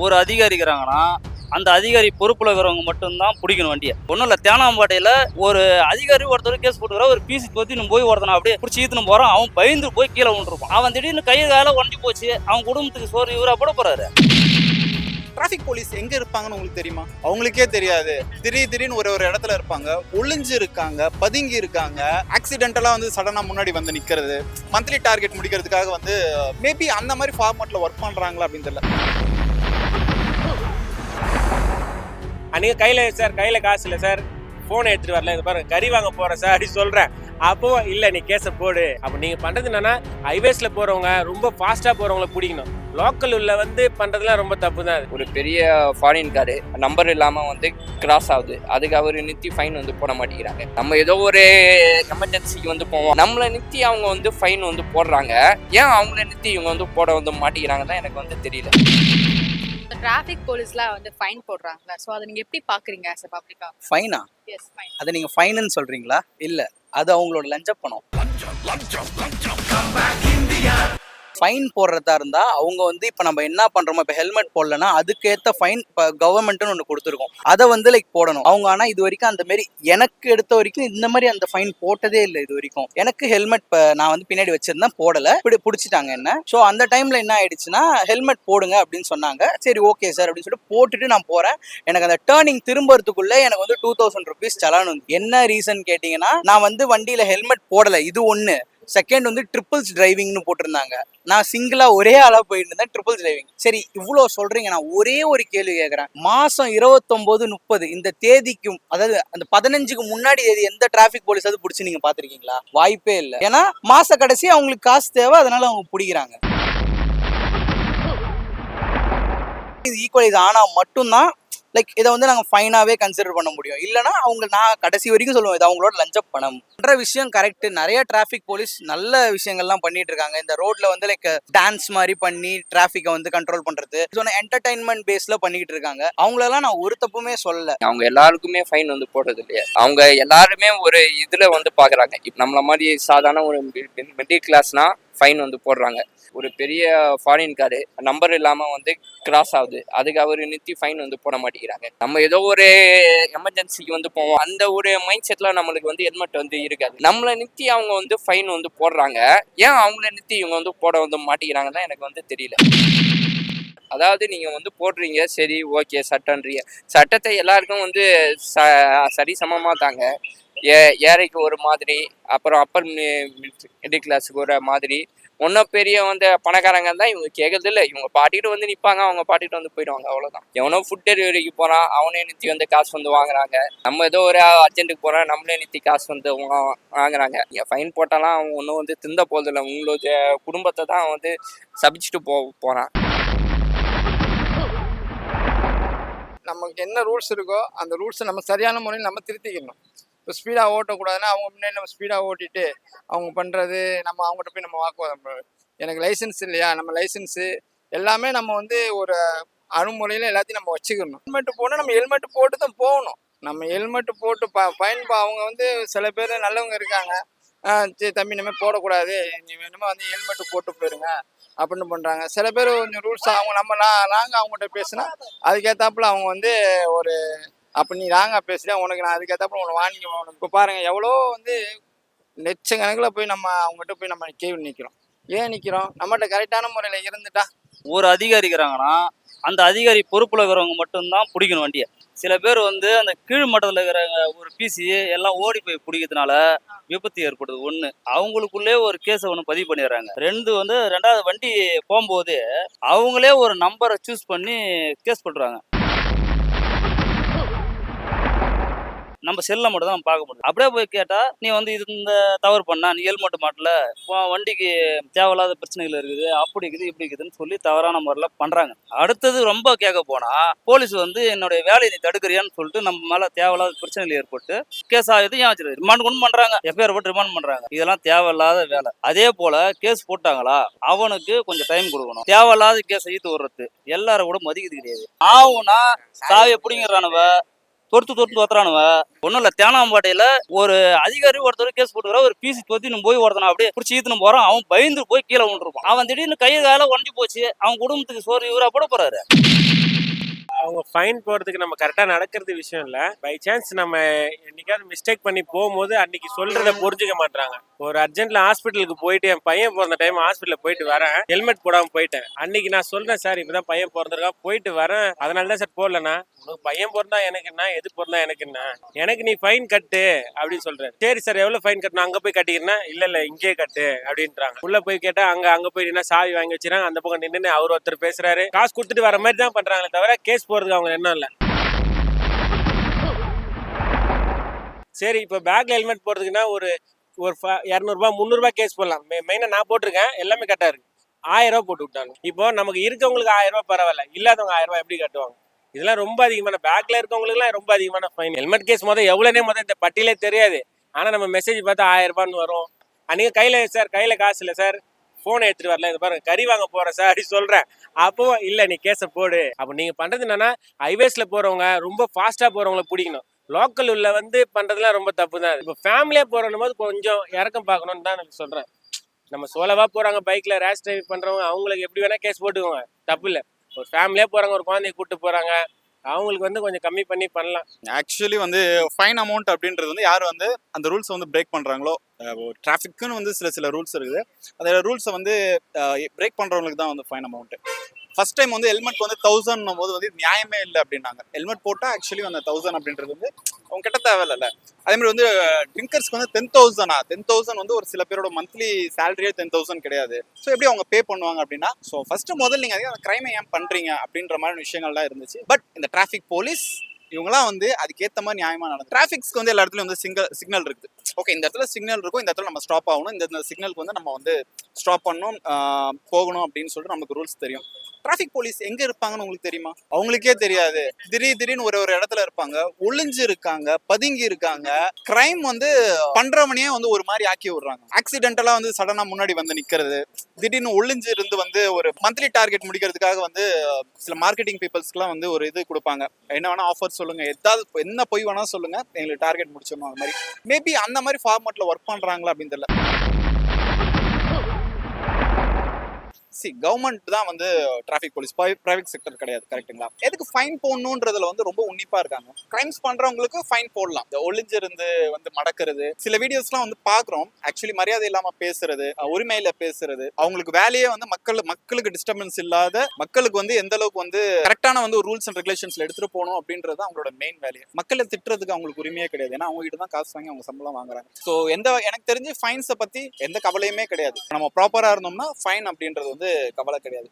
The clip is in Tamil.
ஒரு அதிகாரி இருக்கிறாங்கன்னா அந்த அதிகாரி பொறுப்புல இருக்கிறவங்க மட்டும்தான் பிடிக்கணும் வண்டியை. ஒன்றும் இல்லை, தேனாம்பாட்டையில் ஒரு அதிகாரி ஒருத்தர் கேஸ் போட்டுக்கிற ஒரு பிசி தொத்தின்னு போய் ஒருத்தனை அப்படியே பிடிச்சி ஈத்துன்னு போகிறான். அவன் பயந்து போய் கீழே விட்டுருப்பான். அவன் திடீர்னு கையை கால ஒண்டி போச்சு, அவன் குடும்பத்துக்கு சோறு இவரா போட போறாரு. டிராஃபிக் போலீஸ் எங்க இருப்பாங்கன்னு உங்களுக்கு தெரியுமா? அவங்களுக்கே தெரியாது. திடீர்னு ஒரு இடத்துல இருப்பாங்க, ஒளிஞ்சு இருக்காங்க, பதுங்கி இருக்காங்க. ஆக்சிடென்டலா வந்து சடனா முன்னாடி வந்து நிக்கிறது, மந்த்லி டார்கெட் முடிக்கிறதுக்காக வந்து மேபி அந்த மாதிரி ஃபார்மேட்ல ஒர்க் பண்றாங்களா அப்படின்னு தெரியல. அன்றைக்கி கையில் காசு இல்லை சார், ஃபோனை எடுத்துகிட்டு வரல, இது பாருங்க கறி வாங்க போகிறேன் சார் அப்படி சொல்கிறேன். அப்போவும் இல்லை நீ கேஸை போடு. அப்போ நீங்கள் பண்ணுறது என்னன்னா, ஹைவேஸில் போகிறவங்க ரொம்ப ஃபாஸ்ட்டாக போகிறவங்கள பிடிக்கணும். லோக்கல் உள்ள வந்து பண்ணுறதுலாம் ரொம்ப தப்பு தான். ஒரு பெரிய ஃபாரின் காரு நம்பர் இல்லாமல் வந்து கிராஸ் ஆகுது, அதுக்கு அவர் நிறுத்தி ஃபைன் வந்து போட மாட்டேங்கிறாங்க. நம்ம ஏதோ ஒரு எமர்ஜென்சிக்கு வந்து போவோம், நம்மளை நிறுத்தி அவங்க வந்து ஃபைன் வந்து போடுறாங்க. ஏன் அவங்கள நிறுத்தி இவங்க வந்து போட வந்து மாட்டேங்கிறாங்க தான் எனக்கு வந்து தெரியல. டிராஃபிக் போலீஸ்லாம் வந்து ஃபைன் போடுறாங்களா, ஸோ அதை நீங்கள் எப்படி பார்க்குறீங்க ஆஸ் எ பப்ளிக்கா? ஃபைனா? Yes, fine. அதை நீங்கள் ஃபைனுன்னு சொல்கிறீங்களா? இல்லை, அது அவங்களோட லஞ்ச பணம். ஃபைன் போடுறதா இருந்தால் அவங்க வந்து இப்போ நம்ம என்ன பண்ணுறோமோ, இப்போ ஹெல்மெட் போடலன்னா அதுக்கேற்ற ஃபைன் இப்போ கவர்மெண்ட்டுன்னு ஒன்று கொடுத்துருக்கோம், அதை வந்து போடணும் அவங்க. ஆனால் இது வரைக்கும் அந்த மாரி எனக்கு எடுத்த வரைக்கும் இந்த மாதிரி அந்த ஃபைன் போட்டதே இல்லை இது வரைக்கும். எனக்கு ஹெல்மெட் நான் வந்து பின்னாடி வச்சிருந்தேன், போடலை, இப்படி பிடிச்சிட்டாங்க என்ன. ஸோ அந்த டைமில் என்ன ஆயிடுச்சுன்னா, ஹெல்மெட் போடுங்க அப்படின்னு சொன்னாங்க. சரி ஓகே சார் அப்படின்னு சொல்லிட்டு போட்டுட்டு நான் போகிறேன். எனக்கு அந்த டேர்னிங் திரும்புறதுக்குள்ளே எனக்கு வந்து 2000 rupees சலான் வந்து. என்ன ரீசன் கேட்டிங்கன்னா, நான் வந்து வண்டியில் ஹெல்மெட் போடலை, இது ஒன்று. செகண்ட் வந்து ட்ரிபிள்ஸ் டிரைவிங்னு போட்டிருந்தாங்க. நான் சிங்கிளா ஒரே ஆளா போயிட்டு இருந்தேன், ட்ரிபிள்ஸ் டிரைவிங். சரி இவ்வளோ சொல்றீங்க, நான் ஒரே ஒரு கேள்வி கேட்குறேன். மாசம் 29, 30 இந்த தேதிக்கும், அதாவது அந்த 15க்கு முன்னாடி தேதி எந்த டிராஃபிக் போலீஸ் அது பிடிச்சி நீங்க பாத்திருக்கீங்களா? வாய்ப்பே இல்லை. ஏன்னா மாச கடைசி அவங்களுக்கு காசு தேவை, அதனால அவங்க பிடிக்கிறாங்க. இது ஈக்குவலைஸ் ஆனா மட்டும்தான் இதை வந்து நாங்கள் ஃபைனாகவே கன்சிடர் பண்ண முடியும். இல்லைனா அவங்க நான் கடைசி வரைக்கும் சொல்லுவோம், இது அவங்களோட லஞ்ச பணம். பண்ற விஷயம் கரெக்ட். நிறைய டிராஃபிக் போலீஸ் நல்ல விஷயங்கள்லாம் பண்ணிட்டு இருக்காங்க. இந்த ரோட்ல வந்து டான்ஸ் மாதிரி பண்ணி டிராஃபிக்கை வந்து கண்ட்ரோல் பண்றது, என்டர்டைன்மெண்ட் பேஸ்ல பண்ணிட்டு இருக்காங்க. அவங்களெல்லாம் நான் ஒரு தப்புமே சொல்லல. அவங்க எல்லாருக்குமே ஃபைன் வந்து போடுறது இல்லையா, அவங்க எல்லாருமே ஒரு இதுல வந்து பாக்குறாங்க. இப்ப நம்மள மாதிரி சாதாரண ஒரு மிடில் கிளாஸ்னா ஃபைன் வந்து போடுறாங்க. ஒரு பெரிய ஃபாரின் காரு நம்பர் இல்லாமல் வந்து கிராஸ் ஆகுது, அதுக்கு அவர் நிறுத்தி ஃபைன் வந்து போட மாட்டேங்கிறாங்க. நம்ம ஏதோ ஒரு எமர்ஜென்சிக்கு வந்து போவோம், அந்த ஒரு மைண்ட் செட்டில் நம்மளுக்கு வந்து ஹெல்மெட் வந்து இருக்காது. நம்மளை நிறுத்தி அவங்க வந்து ஃபைன் வந்து போடுறாங்க. ஏன் அவங்கள நிறுத்தி இவங்க வந்து போட வந்து மாட்டேங்கிறாங்க தான் எனக்கு வந்து தெரியல. அதாவது நீங்கள் வந்து போடுறீங்க, சரி ஓகே சட்டன்றீங்க, சட்டத்தை எல்லாருக்கும் வந்து சரி சமமாக தாங்க. ஏழைக்கு ஒரு மாதிரி, அப்புறம் அப்பர் மிடில் கிளாஸுக்கு ஒரு மாதிரி. ஒன்றும் பெரிய வந்து பணக்காரங்க தான் இவங்க கேட்கறது இல்லை, இவங்க பாட்டிட்டு வந்து நிற்பாங்க, அவங்க பாட்டிட்டு வந்து போயிடுவாங்க, அவ்வளோதான். எவனோ ஃபுட் டெலிவரிக்கு போகிறான், அவனே நிறுத்தி வந்து காசு வந்து வாங்குறாங்க. நம்ம ஏதோ ஒரு அர்ஜென்ட்டுக்கு போகிறோம், நம்மளே நிறுத்தி காசு வந்து வாங்குறாங்க. ஃபைன் போட்டாலாம் அவன் ஒன்றும் வந்து திந்த போதில்லை, உங்களோட குடும்பத்தை தான் வந்து சபிச்சுட்டு போகிறான். நமக்கு என்ன ரூல்ஸ் இருக்கோ அந்த ரூல்ஸை நம்ம சரியான முறையில் நம்ம திருத்திக்கணும். இப்போ ஸ்பீடாக ஓட்டக்கூடாதுன்னா அவங்க முன்னாடி நம்ம ஸ்பீடாக ஓட்டிட்டு அவங்க பண்ணுறது, நம்ம அவங்ககிட்ட போய் நம்ம வாக்குவாதம். எனக்கு லைசன்ஸ் இல்லையா, நம்ம லைசன்ஸு எல்லாமே நம்ம வந்து ஒரு அணுமுறையில் எல்லாத்தையும் நம்ம வச்சுக்கணும். ஹெல்மெட்டு போனால் நம்ம ஹெல்மெட்டு போட்டு தான் போகணும். நம்ம ஹெல்மெட்டு போட்டு ஃபைன் அவங்க வந்து சில பேர் நல்லவங்க இருக்காங்க, சரி தம்பி இனிமேல் போடக்கூடாது, நீ வேணுமா வந்து ஹெல்மெட்டு போட்டு போயிருங்க அப்படின்னு பண்ணுறாங்க. சில பேர் கொஞ்சம் ரூல்ஸ் அவங்க நாங்கள் அவங்ககிட்ட பேசினா அதுக்கேற்றாப்புல அவங்க வந்து ஒரு அப்போ நீ ராங்கா பேசுகிறேன், உனக்கு நான் அதுக்கேற்றப்ப உனக்கு வாங்கி உனக்கு. இப்போ பாருங்கள் எவ்வளோ வந்து லட்சக்கணக்கில் போய் நம்ம அவங்ககிட்ட போய் நம்ம கேள்வி நிற்கிறோம். ஏன் நிற்கிறோம்? நம்மகிட்ட கரெக்டான முறையில் இருந்துட்டா. ஒரு அதிகாரி இருக்கிறாங்கன்னா அந்த அதிகாரி பொறுப்புல இருக்கிறவங்க மட்டும்தான் பிடிக்கணும் வண்டியை. சில பேர் வந்து அந்த கீழ் மட்டத்தில் இருக்கிற ஒரு பிசி எல்லாம் ஓடி போய் பிடிக்கிறதுனால விபத்து ஏற்படுது. ஒன்று, அவங்களுக்குள்ளே ஒரு கேஸை ஒன்று பதிவு பண்ணிடுறாங்க. ரெண்டாவது வண்டி போகும்போது அவங்களே ஒரு நம்பரை சூஸ் பண்ணி கேஸ் பண்ணுறாங்க. நம்ம செல்ல மட்டும் தான் நம்ம பார்க்க முடியும். அப்படியே போய் கேட்டா, நீ வந்து இந்த தவறு பண்ணா, நீ ஹெல்மெட் மாட்டல, வண்டிக்கு தேவையில்லாத பிரச்சனைகள் இருக்குது, அப்படி இருக்குது இப்படி இருக்குதுன்னு சொல்லி தவறான முறையில் பண்றாங்க. அடுத்தது ரொம்ப கேட்க போனா, போலீஸ் வந்து என்னுடைய வேலையை நீ தடுக்கிறியான்னு சொல்லிட்டு நம்ம மேல தேவையில்லாத பிரச்சனைகள் ஏற்பட்டு கேஸ் ஆகுது, ஏன் ரிமாண்ட் கொண்டு பண்றாங்க, எஃப்ஐஆர் போட்டு ரிமாண்ட் பண்றாங்க. இதெல்லாம் தேவையில்லாத வேலை. அதே போல கேஸ் போட்டாங்களா, அவனுக்கு கொஞ்சம் டைம் கொடுக்கணும். தேவையில்லாத கேஸ் ஈத்து விடுறது எல்லாரும் கூட மதிக்கிறது கிடையாது. ஆகுனா சாவியை பிடிங்கிறானுவ, தொடுத்து ஓத்துறானுவ. ஒன்றும் இல்லை, தேனாம்பாட்டையில் ஒரு அதிகாரி ஒருத்தர் கேஸ் போட்டுக்கிற ஒரு பிசி தொத்தின்னு போய் ஒருத்தனை அப்படியே பிடிச்சி ஈத்துன்னு போகிறான். அவன் பயந்து போய் கீழே விட்டுருப்பான். அவன் திடீர்னு கையை கால ஒண்டி போச்சு, அவன் குடும்பத்துக்கு சோறு இவரா போட போறாரு. ஃபைன் போறதுக்கு நம்ம கரெக்டா நடக்கிறது விஷயம் இல்ல. பை சான்ஸ் நம்ம என்னைக்காவது மிஸ்டேக் பண்ணி போகும்போது அன்னைக்கு சொல்றத புரிஞ்சுக்க மாட்டாங்க. ஒரு அர்ஜென்ட்ல ஹாஸ்பிட்டலுக்கு போயிட்டு என் பையன் பிறந்த டைம் ஹாஸ்பிட்டல்ல போயிட்டு வரேன், ஹெல்மெட் போடாம போயிட்டேன். அன்னைக்கு நான் சொல்றேன் சார் இப்பதான் பையன் பிறந்திருக்கான் போயிட்டு வரேன், அதனாலதான் சார் போடலண்ணா. உனக்கு பையன் பிறந்தா எனக்கு என்ன, எது பிறந்தா எனக்கு என்ன, எனக்கு நீ ஃபைன் கட்டு அப்படின்னு சொல்றாரு. சரி சார் எவ்வளவு ஃபைன் கட்டணும், அங்க போய் கட்டிக்கிறேன்னா இல்ல இங்கே கட்டு அப்படின்றாங்க. உள்ள போய் கேட்டா அங்க போய் நின்னா சாவி வாங்கி வச்சுறாங்க. அந்த பக்கம் நின்று அவர் ஒருத்தர் பேசுறாரு, காசு கொடுத்துட்டு வர மாதிரி தான் பண்றாங்களே தவிர கேஸ் போறதுக்கு அவங்க என்ன இல்ல. சரி இப்ப பேக்ல ஹெல்மெட் போறதுக்குன்னா ஒரு 200 ரூபாய் 300 ரூபாய் கேஸ் போடலாம். மெயினா நான் போட்டிருக்கேன், எல்லாமே கரெக்டா இருக்கு. 1000 ரூபாய் போட்டு விட்டாங்க. இப்போ நமக்கு இருக்கவங்களுக்கு 1000 ரூபாய் பரவாயில்ல, இல்லாதவங்க 1000 ரூபாய் எப்படி கட்டுவாங்க? இதெல்லாம் ரொம்ப அதிகமான, பேக்ல இருக்கவங்களுக்கு எல்லாம் ரொம்ப அதிகமான ஃபைன். ஹெல்மெட் கேஸ் எவ்வளவுனே இந்த பட்டியலே தெரியாது. ஆனா நம்ம மெசேஜ் பார்த்தா 1000 ரூபான்னு வரும். அன்னைக்கு கையில காசு இல்லை சார், போனை எடுத்துட்டு வரல, இது பாருங்க கறி வாங்க போறேன் சார் அப்படி சொல்றேன். அப்போ இல்ல நீ கேஸ போடு. அப்ப நீங்க பண்றது என்னன்னா, ஹைவேஸ்ல போறவங்க ரொம்ப ஃபாஸ்டா போறவங்களை பிடிக்கணும். லோக்கல் உள்ள பண்றதுலாம் ரொம்ப தப்பு தான். இப்போ ஃபேமிலியா போறோம் போது கொஞ்சம் இறக்கம் பார்க்கணும்னு தான் நான் சொல்றேன். நம்ம சோலவா போறாங்க பைக்ல ரேஷ் டிரைவ் பண்றவங்க, அவங்களுக்கு எப்படி வேணா கேஸ் போட்டுக்கோங்க, தப்பு இல்லை. ஒரு ஃபேமிலியா போறாங்க, ஒரு குழந்தைய கூட்டு போறாங்க, அவங்களுக்கு கொஞ்சம் கம்மி பண்ணி பண்ணலாம். ஆக்சுவலி ஃபைன் அமௌண்ட் அப்படின்றது யார் அந்த ரூல்ஸ் பிரேக் பண்றாங்களோ, டிராஃபிக்குன்னு சில ரூல்ஸ் இருக்குது. அந்த ரூல்ஸை பிரேக் பண்றவங்களுக்கு தான் fine amount. First time helmet 1000 போது நியாயமே இல்லை அப்படின்னாங்க. ஹெல்மெட் போட்டா ஆக்சுவலி 1000 அப்படின்றது அவங்க கிட்ட தேவையில்ல. அதே மாதிரி ட்ரிங்கர்ஸ்க்கு 10,000 ஒரு சில பேரோட மந்த்லி சேலரியே 10,000 கிடையாது. ஸோ எப்படி அவங்க பே பண்ணுவாங்க அப்படின்னா, ஸோ ஃபர்ஸ்ட் முதல்ல நீங்க அந்த கிரைமை ஏன் பண்றீங்க அப்படின்ற மாதிரி விஷயங்கள்லாம் இருந்துச்சு. பட் இந்த டிராஃபிக் போலீஸ் இவங்கலாம் அதுக்கேற்ற மாதிரி நியாயமா நடந்து, டிராஃபிக்ஸ்க்கு எல்லா இடத்துலயும் சிக்னல் இருக்குது. ஓகே, இந்த இடத்துல சிக்னல் இருக்கும், இந்த இடத்துல நம்ம ஸ்டாப் ஆகணும், இந்த சிக்னலுக்கு நம்ம ஸ்டாப் பண்ணணும், போகணும் அப்படின்னு சொல்லிட்டு நமக்கு ரூல்ஸ் தெரியும். டிராஃபிக் போலீஸ் எங்க இருப்பாங்கன்னு உங்களுக்கு தெரியுமா? அவங்களுக்கே தெரியாது. திடீர்னு ஒரு இடத்துல இருப்பாங்க, ஒளிஞ்சு இருக்காங்க, பதுங்கி இருக்காங்க. கிரைம் பண்றவனையே ஒரு மாதிரி ஆக்கி விடுறாங்க. ஆக்சிடென்டலா சடனா முன்னாடி நிக்கிறது, திடீர்னு ஒளிஞ்சு இருந்து ஒரு மந்த்லி டார்கெட் முடிக்கிறதுக்காக சில மார்க்கெட்டிங் பீப்புள்ஸ்க்குலாம் ஒரு இது கொடுப்பாங்க. என்ன வேணா ஆஃபர் சொல்லுங்க, ஏதாவது என்ன போய் வேணா சொல்லுங்க, எங்களுக்கு டார்கெட் முடிச்சிடணும். அந்த மாதிரி மேபி அந்த மாதிரி ஃபார்மேட்ல ஒர்க் பண்றாங்களா அப்படின்னு தெரியல. கவர்மெண்ட் தான் டிராஃபிக் போலீஸ், பிரைவேட் செக்டர் கிடையாது. கரெக்ட்டுங்களா? எதுக்கு ஃபைன் போடணுன்றதுல ரொம்ப உன்னிப்பா இருக்காங்க. கிரைம்ஸ் பண்றவங்களுக்கு ஃபைன் போடலாம். ஒளிஞ்சிருந்து மடக்கிறது, சில வீடியோஸ்லாம் பாக்குறோம். ஆக்சுவலி மரியாதை இல்லாம பேசுறது, உரிமையில பேசுறது, அவங்களுக்கு வேலையே மக்களுக்கு டிஸ்டர்பன்ஸ் இல்லாத, மக்களுக்கு எந்த அளவுக்கு கரெக்டான ரூல்ஸ் அண்ட் ரெகுலேஷன்ஸ்ல எடுத்துட்டு போகணும் அப்படின்றது அவங்களோட மெயின் வேலையை. மக்களை திட்டுறதுக்கு அவங்களுக்கு உரிமையே கிடையாது. ஏன்னா அவங்க கிட்ட தான் காசு வாங்கி அவங்க சம்பளம் வாங்குறாங்க. ஸோ எனக்கு தெரிஞ்சு ஃபைன்ஸை பத்தி எந்த கவலையுமே கிடையாது. நம்ம ப்ராப்பரா இருந்தோம்னா ஃபைன் அப்படின்றது கவலை கிடையாது.